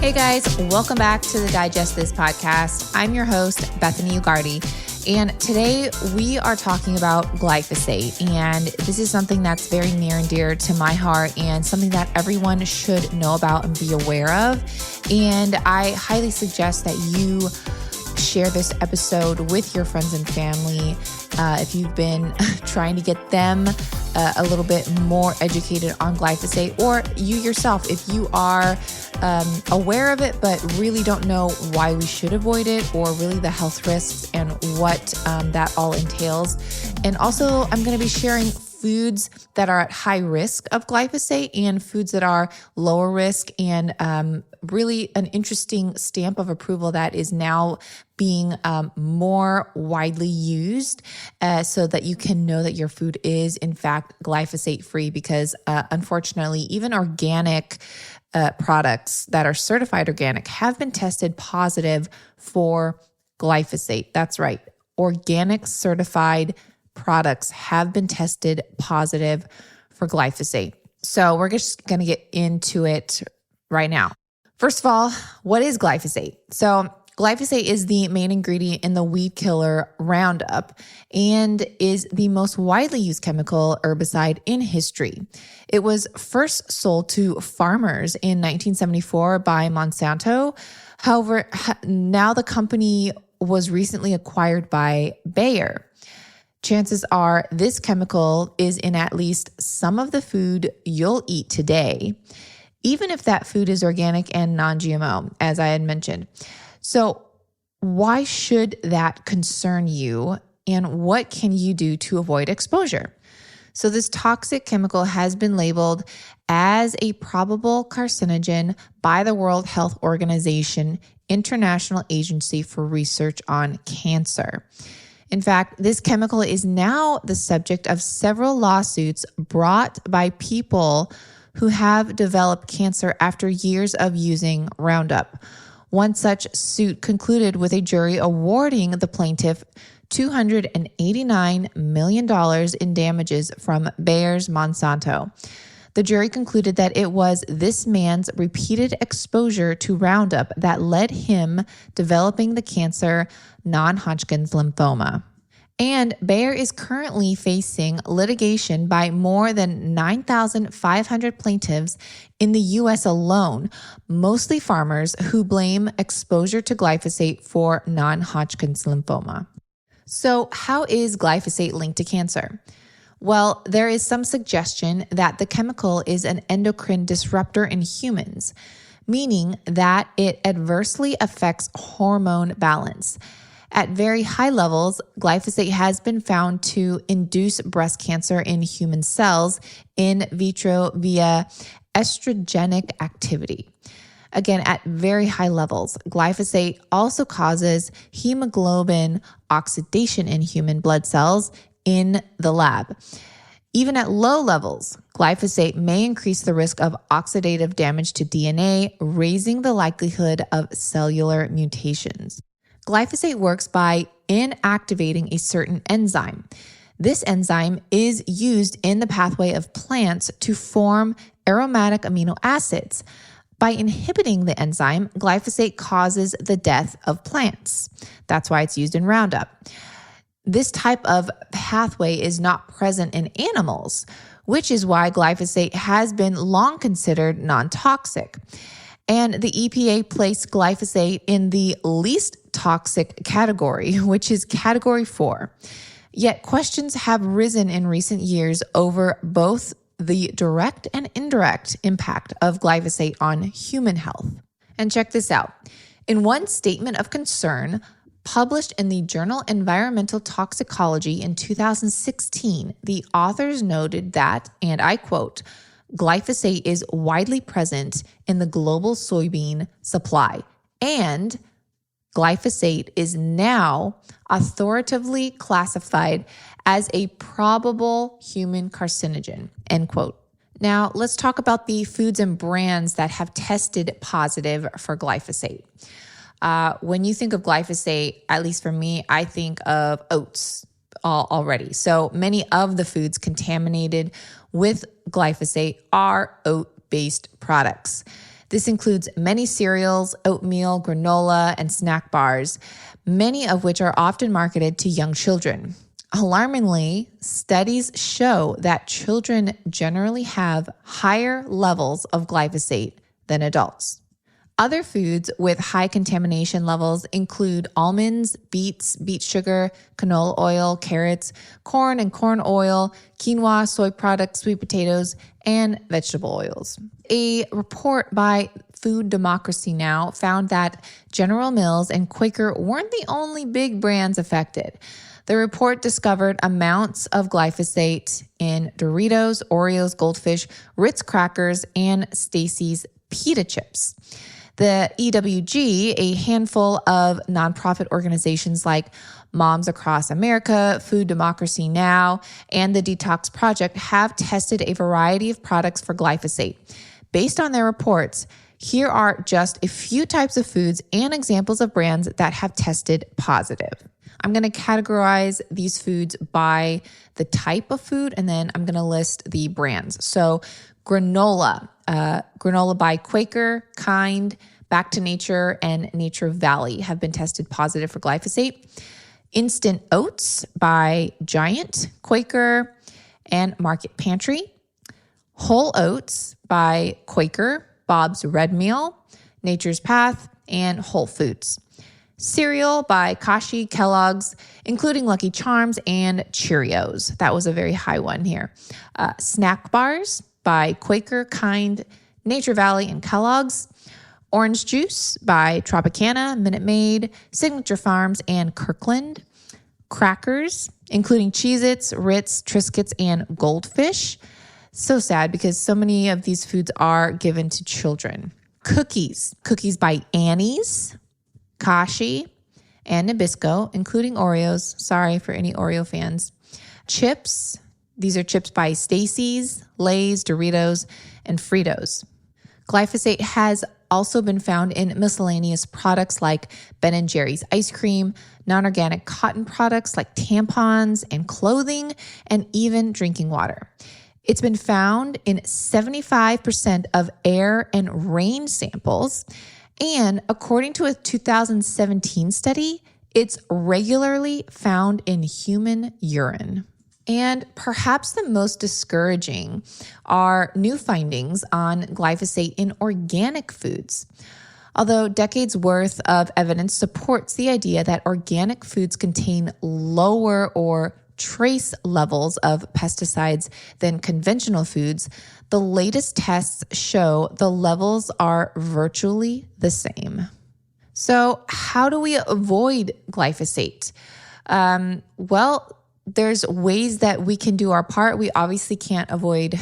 Hey guys, welcome back to the Digest This podcast. I'm your host, Bethany Ugardi, and today we are talking about glyphosate. And this is something that's very near and dear to my heart and something that everyone should know about and be aware of. And I highly suggest that you share this episode with your friends and family if you've been trying to get them a little bit more educated on glyphosate, or you yourself, if you are aware of it, but really don't know why we should avoid it, or really the health risks and what that all entails. And also, I'm going to be sharing foods that are at high risk of glyphosate and foods that are lower risk, and really an interesting stamp of approval that is now being more widely used so that you can know that your food is in fact glyphosate free, because unfortunately, even organic products that are certified organic have been tested positive for glyphosate. That's right. Organic certified products have been tested positive for glyphosate. So we're just going to get into it right now. First of all, what is glyphosate? So glyphosate is the main ingredient in the weed killer Roundup and is the most widely used chemical herbicide in history. It was first sold to farmers in 1974 by Monsanto. However, now the company was recently acquired by Bayer. Chances are this chemical is in at least some of the food you'll eat today, even if that food is organic and non-GMO, as I had mentioned. So why should that concern you, and what can you do to avoid exposure? So this toxic chemical has been labeled as a probable carcinogen by the World Health Organization, International Agency for Research on Cancer. In fact, this chemical is now the subject of several lawsuits brought by people who have developed cancer after years of using Roundup. One such suit concluded with a jury awarding the plaintiff $289 million in damages from Bayer's Monsanto. The jury concluded that it was this man's repeated exposure to Roundup that led him developing the cancer non-Hodgkin's lymphoma. And Bayer is currently facing litigation by more than 9,500 plaintiffs in the U.S. alone, mostly farmers who blame exposure to glyphosate for non-Hodgkin's lymphoma. So how is glyphosate linked to cancer? Well, there is some suggestion that the chemical is an endocrine disruptor in humans, meaning that it adversely affects hormone balance. At very high levels, glyphosate has been found to induce breast cancer in human cells in vitro via estrogenic activity. Again, at very high levels, glyphosate also causes hemoglobin oxidation in human blood cells in the lab. Even at low levels, glyphosate may increase the risk of oxidative damage to DNA, raising the likelihood of cellular mutations. Glyphosate works by inactivating a certain enzyme. This enzyme is used in the pathway of plants to form aromatic amino acids. By inhibiting the enzyme, glyphosate causes the death of plants. That's why it's used in Roundup. This type of pathway is not present in animals, which is why glyphosate has been long considered non-toxic. And the EPA placed glyphosate in the least toxic category, which is category 4. Yet questions have risen in recent years over both the direct and indirect impact of glyphosate on human health. And check this out. In one statement of concern published in the journal Environmental Toxicology in 2016, the authors noted that, and I quote, glyphosate is widely present in the global soybean supply, and glyphosate is now authoritatively classified as a probable human carcinogen, end quote. Now, let's talk about the foods and brands that have tested positive for glyphosate. When you think of glyphosate, at least for me, I think of oats already. So many of the foods contaminated with glyphosate are oat-based products. This includes many cereals, oatmeal, granola, and snack bars, many of which are often marketed to young children. Alarmingly, studies show that children generally have higher levels of glyphosate than adults. Other foods with high contamination levels include almonds, beets, beet sugar, canola oil, carrots, corn and corn oil, quinoa, soy products, sweet potatoes, and vegetable oils. A report by Food Democracy Now! Found that General Mills and Quaker weren't the only big brands affected. The report discovered amounts of glyphosate in Doritos, Oreos, Goldfish, Ritz crackers, and Stacy's pita chips. The EWG, a handful of nonprofit organizations like Moms Across America, Food Democracy Now!, and the Detox Project, have tested a variety of products for glyphosate. Based on their reports, here are just a few types of foods and examples of brands that have tested positive. I'm going to categorize these foods by the type of food, and then I'm going to list the brands. So granola by Quaker, Kind, Back to Nature, and Nature Valley have been tested positive for glyphosate. Instant oats by Giant, Quaker, and Market Pantry. Whole oats by Quaker, Bob's Red Meal, Nature's Path, and Whole Foods. Cereal by Kashi, Kellogg's, including Lucky Charms and Cheerios. That was a very high one here. Snack bars by Quaker, Kind, Nature Valley, and Kellogg's. Orange juice by Tropicana, Minute Maid, Signature Farms, and Kirkland. Crackers, including Cheez-Its, Ritz, Triscuits, and Goldfish. So sad because so many of these foods are given to children. Cookies by Annie's, Kashi, and Nabisco, including Oreos. Sorry for any Oreo fans. Chips. These are chips by Stacy's, Lay's, Doritos, and Fritos. Glyphosate has also been found in miscellaneous products like Ben & Jerry's ice cream, non-organic cotton products like tampons and clothing, and even drinking water. It's been found in 75% of air and rain samples. And according to a 2017 study, it's regularly found in human urine. And perhaps the most discouraging are new findings on glyphosate in organic foods. Although decades worth of evidence supports the idea that organic foods contain lower or trace levels of pesticides than conventional foods, the latest tests show the levels are virtually the same. So how do we avoid glyphosate? Well, there's ways that we can do our part. We obviously can't avoid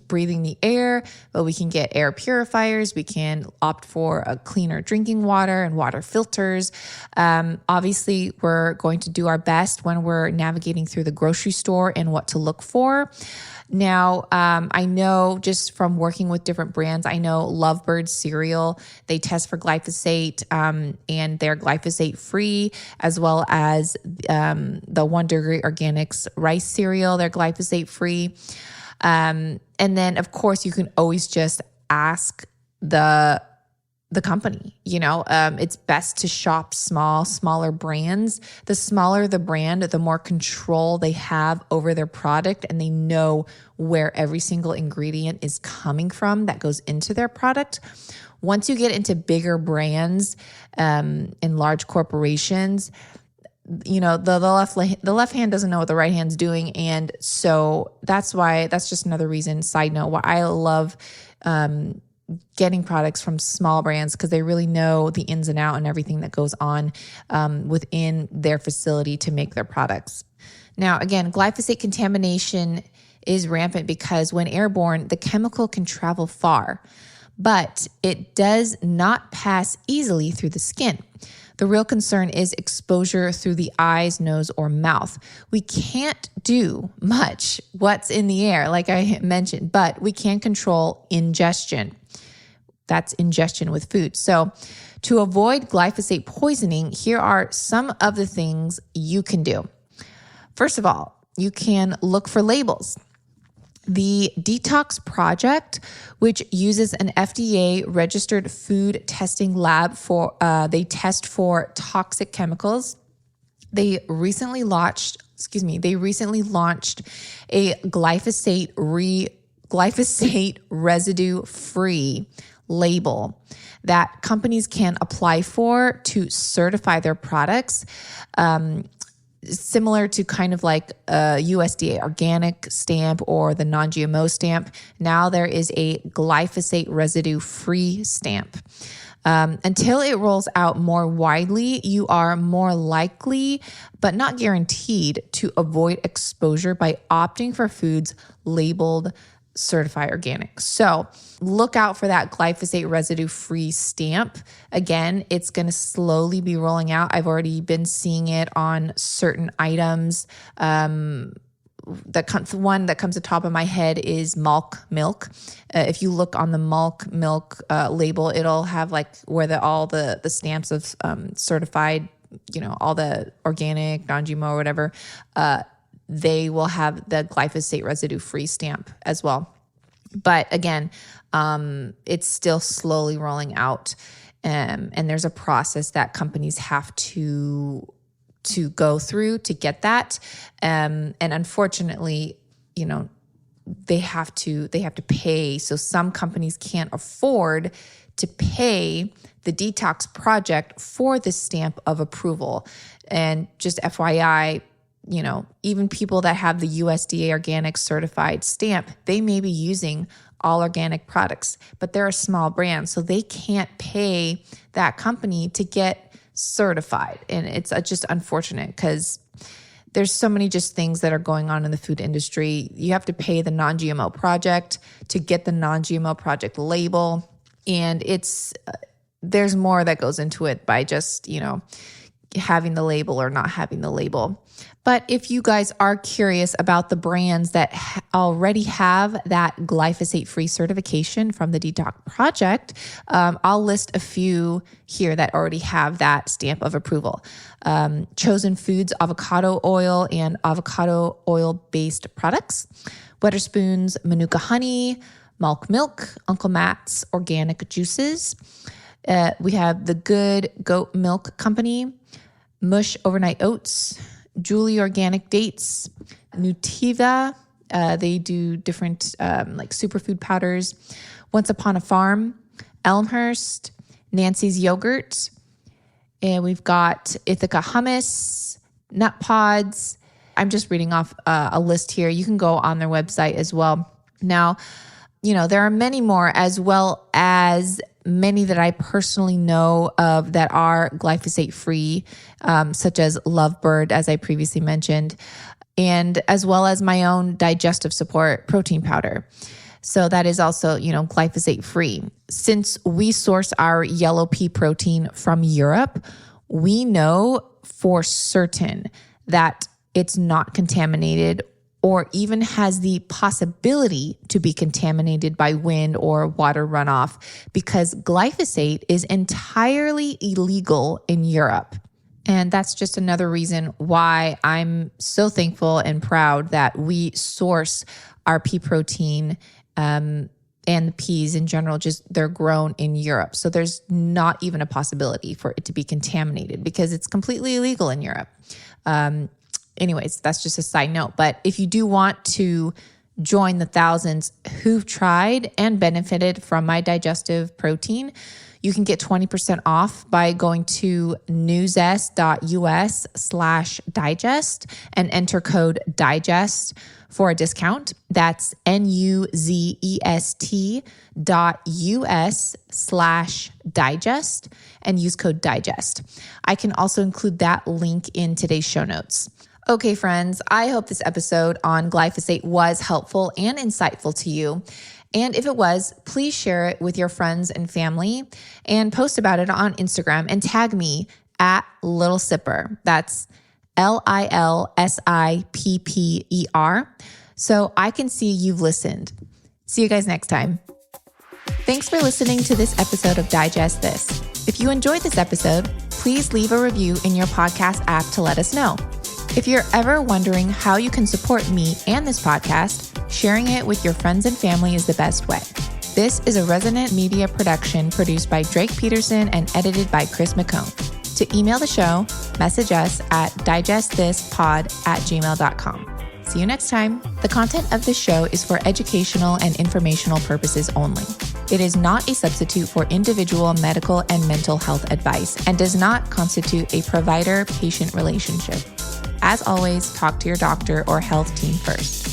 breathing the air, but we can get air purifiers. We can opt for a cleaner drinking water and water filters. Obviously, we're going to do our best when we're navigating through the grocery store and what to look for. Now, I know just from working with different brands, I know Lovebird cereal, they test for glyphosate and they're glyphosate free, as well as the One Degree Organics rice cereal, they're glyphosate free. And then, of course, you can always just ask the company, it's best to shop smaller brands. The smaller the brand, the more control they have over their product, and they know where every single ingredient is coming from that goes into their product. Once you get into bigger brands, in large corporations, the left hand doesn't know what the right hand's doing. And so that's just another reason, side note, why I love, getting products from small brands, because they really know the ins and out and everything that goes on within their facility to make their products. Now, again, glyphosate contamination is rampant because when airborne, the chemical can travel far, but it does not pass easily through the skin. The real concern is exposure through the eyes, nose, or mouth. We can't do much what's in the air, like I mentioned, but we can control ingestion. That's ingestion with food. So to avoid glyphosate poisoning, here are some of the things you can do. First of all, you can look for labels. The Detox Project, which uses an FDA registered food testing lab they test for toxic chemicals. They recently launched a glyphosate residue-free label that companies can apply for to certify their products, similar to kind of like a USDA organic stamp or the non-GMO stamp. Now there is a glyphosate residue-free stamp. Until it rolls out more widely, you are more likely, but not guaranteed, to avoid exposure by opting for foods labeled certified organic. So look out for that glyphosate residue-free stamp. Again, it's going to slowly be rolling out. I've already been seeing it on certain items. One that comes to the top of my head is Malk milk. If you look on the Malk milk label, it'll have like where all the stamps of certified, all the organic, non-GMO or whatever, they will have the glyphosate residue-free stamp as well. But again, it's still slowly rolling out, and there's a process that companies have to go through to get that. And unfortunately, they have to pay. So some companies can't afford to pay the Detox Project for this stamp of approval. And just FYI, even people that have the USDA organic certified stamp, they may be using all organic products, but they're a small brand, so they can't pay that company to get certified. And it's just unfortunate because there's so many just things that are going on in the food industry. You have to pay the non-GMO project to get the non-GMO project label. And there's more that goes into it by just, having the label or not having the label. But if you guys are curious about the brands that already have that glyphosate-free certification from the Detox Project, I'll list a few here that already have that stamp of approval. Chosen Foods avocado oil and avocado oil-based products, Wetherspoon's Manuka honey, Malk milk, Uncle Matt's organic juices. We have the Good Goat Milk Company, Mush overnight oats, Julie organic dates, Nutiva. They do different like superfood powders. Once Upon a Farm, Elmhurst, Nancy's yogurt. And we've got Ithaca hummus, Nut Pods. I'm just reading off a list here. You can go on their website as well. Now, there are many more, as well as many that I personally know of that are glyphosate free, such as Lovebird, as I previously mentioned, and as well as my own digestive support protein powder. So that is also, glyphosate free. Since we source our yellow pea protein from Europe, we know for certain that it's not contaminated or even has the possibility to be contaminated by wind or water runoff, because glyphosate is entirely illegal in Europe. And that's just another reason why I'm so thankful and proud that we source our pea protein and the peas in general, they're grown in Europe. So there's not even a possibility for it to be contaminated because it's completely illegal in Europe. Anyways, that's just a side note. But if you do want to join the thousands who've tried and benefited from my digestive protein, you can get 20% off by going to newzest.us/digest and enter code DIGEST for a discount. That's NUZEST.us/digest and use code DIGEST. I can also include that link in today's show notes. Okay, friends, I hope this episode on glyphosate was helpful and insightful to you. And if it was, please share it with your friends and family and post about it on Instagram and tag me at Little Sipper. That's LILSIPPER. So I can see you've listened. See you guys next time. Thanks for listening to this episode of Digest This. If you enjoyed this episode, please leave a review in your podcast app to let us know. If you're ever wondering how you can support me and this podcast, Sharing it with your friends and family is the best way. This is a Resonant Media production produced by Drake Peterson and edited by Chris McCone. To email the show, message us at digestthispod@gmail.com. See you next time. The content of this show is for educational and informational purposes only. It is not a substitute for individual medical and mental health advice and does not constitute a provider-patient relationship. As always, talk to your doctor or health team first.